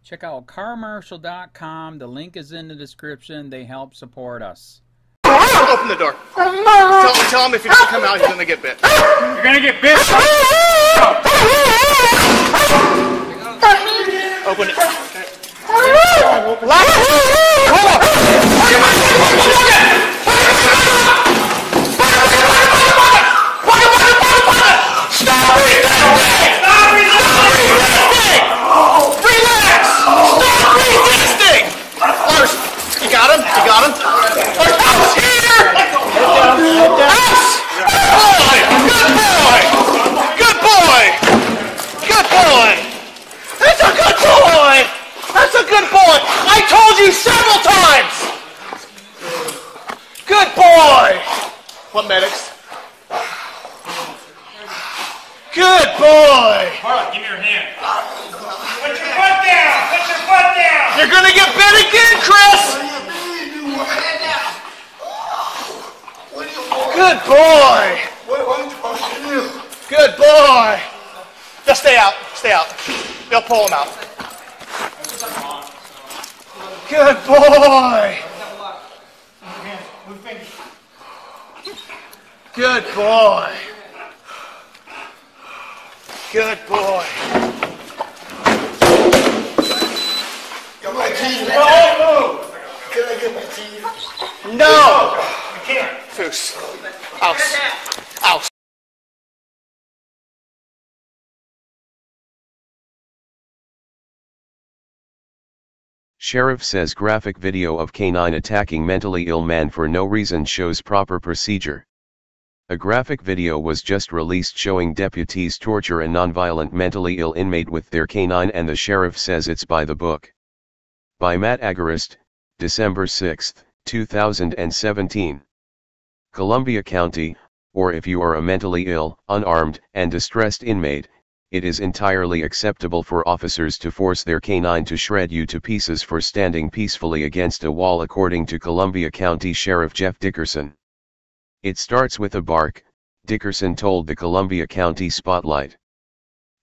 Check out carmarshal.com. The link is in the description. They help support us. Open the door. Tell him if he doesn't come out, he's going to get bit. You're going to get bit? Open it. Several times! Good boy! What medics? Good boy! Harlan, give me your hand. Put your foot down! Put your foot down! You're gonna get bit again, Chris! Good boy! Good boy! Just stay out. Stay out. They'll pull him out. Good boy! Good boy! Good boy! Got my teeth. Can I get my teeth? No! You can't. Foos. Ouse. Ouse. Sheriff says graphic video of canine attacking mentally ill man for no reason shows proper procedure. A graphic video was just released showing deputies torture a nonviolent mentally ill inmate with their canine, and the sheriff says it's by the book. By Matt Agarist, December 6, 2017. Columbia County, or if you are a mentally ill, unarmed, and distressed inmate, it is entirely acceptable for officers to force their canine to shred you to pieces for standing peacefully against a wall, according to Columbia County Sheriff Jeff Dickerson. It starts with a bark, Dickerson told the Columbia County Spotlight.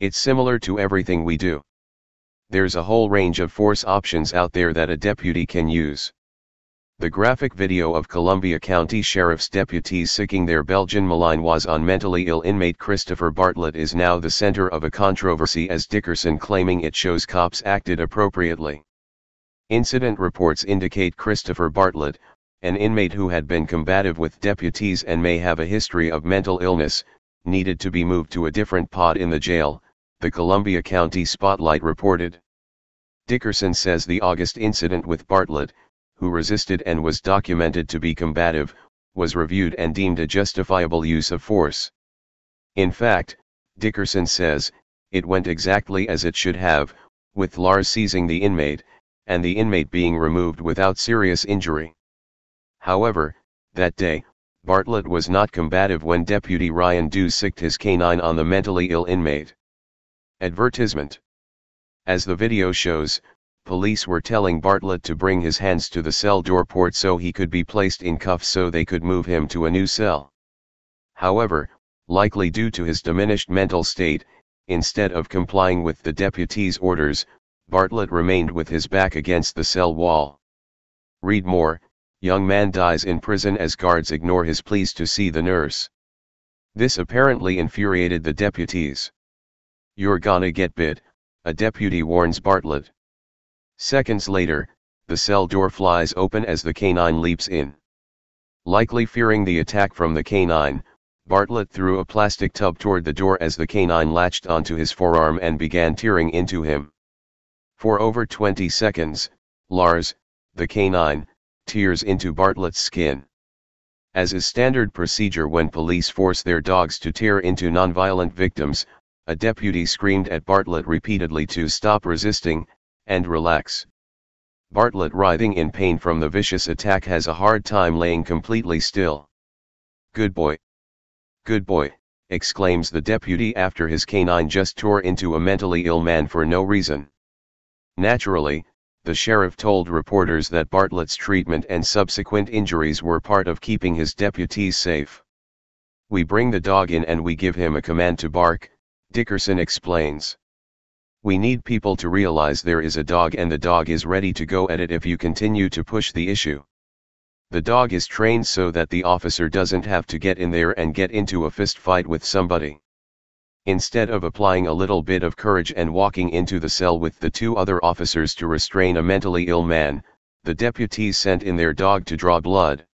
It's similar to everything we do. There's a whole range of force options out there that a deputy can use. The graphic video of Columbia County Sheriff's deputies sicking their Belgian Malinois on mentally ill inmate Christopher Bartlett is now the center of a controversy, as Dickerson claiming it shows cops acted appropriately. Incident reports indicate Christopher Bartlett, an inmate who had been combative with deputies and may have a history of mental illness, needed to be moved to a different pod in the jail, the Columbia County Spotlight reported. Dickerson says the August incident with Bartlett, who resisted and was documented to be combative, was reviewed and deemed a justifiable use of force. In fact, Dickerson says, it went exactly as it should have, with Lars seizing the inmate, and the inmate being removed without serious injury. However, that day, Bartlett was not combative when Deputy Ryan Dew sicked his canine on the mentally ill inmate. Advertisement. As the video shows, police were telling Bartlett to bring his hands to the cell door port so he could be placed in cuffs so they could move him to a new cell. However, likely due to his diminished mental state, instead of complying with the deputy's orders, Bartlett remained with his back against the cell wall. Read more. Young man dies in prison as guards ignore his pleas to see the nurse. This apparently infuriated the deputies. "You're gonna get bit," a deputy warns Bartlett. Seconds later, the cell door flies open as the canine leaps in. Likely fearing the attack from the canine, Bartlett threw a plastic tub toward the door as the canine latched onto his forearm and began tearing into him. For over 20 seconds, Lars, the canine, tears into Bartlett's skin. As is standard procedure when police force their dogs to tear into nonviolent victims, a deputy screamed at Bartlett repeatedly to stop resisting, and relax. Bartlett, writhing in pain from the vicious attack, has a hard time laying completely still. "Good boy. Good boy," exclaims the deputy after his canine just tore into a mentally ill man for no reason. Naturally, the sheriff told reporters that Bartlett's treatment and subsequent injuries were part of keeping his deputies safe. "We bring the dog in and we give him a command to bark," Dickerson explains. We need people to realize there is a dog and the dog is ready to go at it if you continue to push the issue. The dog is trained so that the officer doesn't have to get in there and get into a fist fight with somebody. Instead of applying a little bit of courage and walking into the cell with the 2 other officers to restrain a mentally ill man, the deputies sent in their dog to draw blood.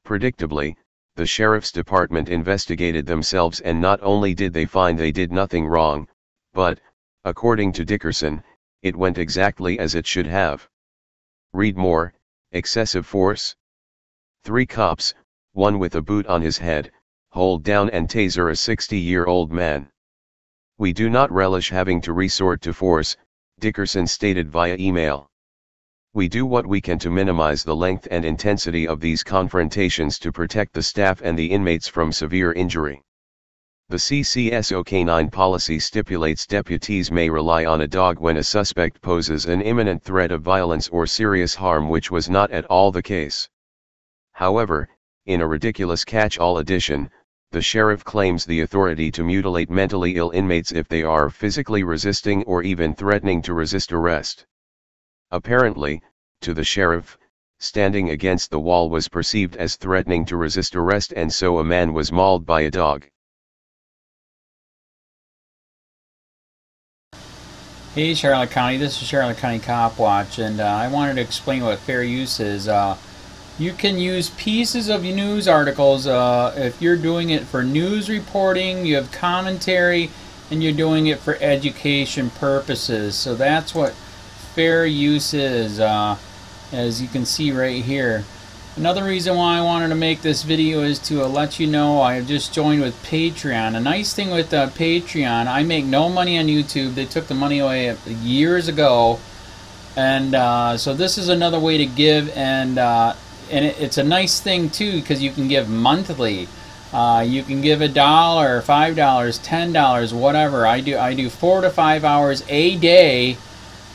Predictably, the sheriff's department investigated themselves, and not only did they find they did nothing wrong, but, according to Dickerson, it went exactly as it should have. Read more. Excessive force. 3 cops, 1 with a boot on his head, hold down and taser a 60-year-old man. We do not relish having to resort to force, Dickerson stated via email. We do what we can to minimize the length and intensity of these confrontations to protect the staff and the inmates from severe injury. The CCSO K9 policy stipulates deputies may rely on a dog when a suspect poses an imminent threat of violence or serious harm, which was not at all the case. However, in a ridiculous catch-all addition, the sheriff claims the authority to mutilate mentally ill inmates if they are physically resisting or even threatening to resist arrest. Apparently, to the sheriff, standing against the wall was perceived as threatening to resist arrest, and so a man was mauled by a dog. Hey Charlotte County, this is Charlotte County Cop Watch, and I wanted to explain what fair use is. You can use pieces of news articles if you're doing it for news reporting, you have commentary, and you're doing it for education purposes. So that's what fair use is, as you can see right here. Another reason why I wanted to make this video is to let you know I have just joined with Patreon. A nice thing with Patreon, I make no money on YouTube. They took the money away years ago, and so this is another way to give, and it's a nice thing too, because you can give monthly. You can give $1, $5, $10, whatever. I do 4 to 5 hours a day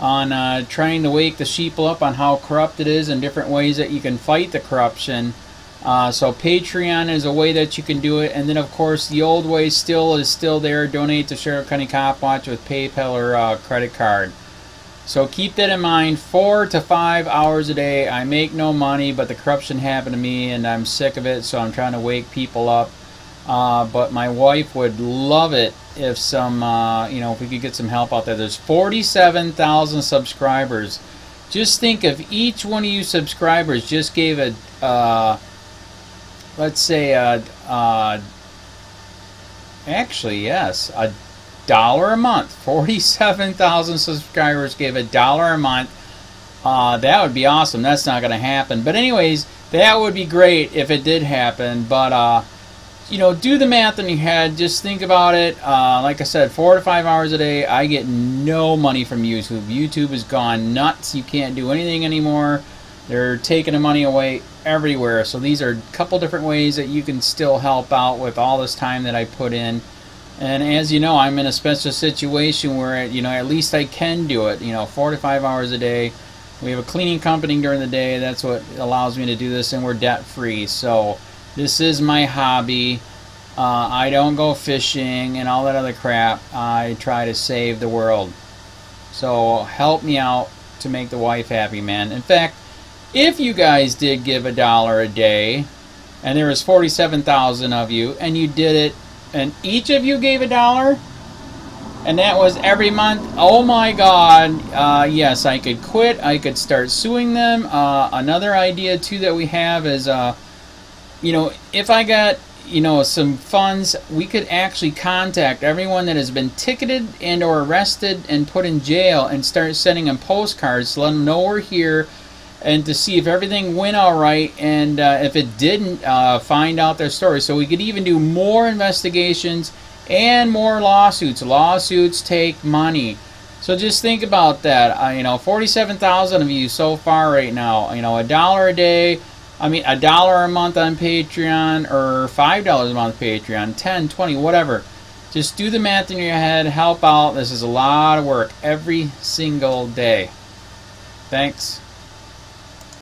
on trying to wake the sheeple up on how corrupt it is and different ways that you can fight the corruption. So Patreon is a way that you can do it, and then of course the old way is still there. Donate to Charlotte County Cop Watch with PayPal or credit card. So keep that in mind. 4 to 5 hours a day. I make no money, but the corruption happened to me and I'm sick of it, so I'm trying to wake people up. But my wife would love it if if we could get some help out there. There's 47,000 subscribers. Just think if each one of you subscribers just gave let's say actually yes, $1 a month. 47,000 subscribers gave $1 a month. That would be awesome. That's not going to happen. But anyways, that would be great if it did happen. But do the math in your head. Just think about it. Like I said, 4 to 5 hours a day. I get no money from YouTube. YouTube has gone nuts. You can't do anything anymore. They're taking the money away everywhere. So these are a couple different ways that you can still help out with all this time that I put in. And as you know, I'm in a special situation where, at least I can do it. 4 to 5 hours a day. We have a cleaning company during the day. That's what allows me to do this, and we're debt free. So this is my hobby. I don't go fishing and all that other crap. I try to save the world. So help me out to make the wife happy, man. In fact, if you guys did give $1 a day, and there was 47,000 of you, and you did it, and each of you gave $1, and that was every month, oh my God, yes, I could quit. I could start suing them. Another idea too that we have is, if I got, some funds, we could actually contact everyone that has been ticketed and or arrested and put in jail and start sending them postcards to let them know we're here, and to see if everything went all right, and if it didn't, find out their story. So we could even do more investigations and more lawsuits. Lawsuits take money. So just think about that. 47,000 of you so far right now. $1 a day. $1 a month on Patreon, or $5 a month Patreon, 10, 20, whatever. Just do the math in your head. Help out. This is a lot of work every single day. Thanks.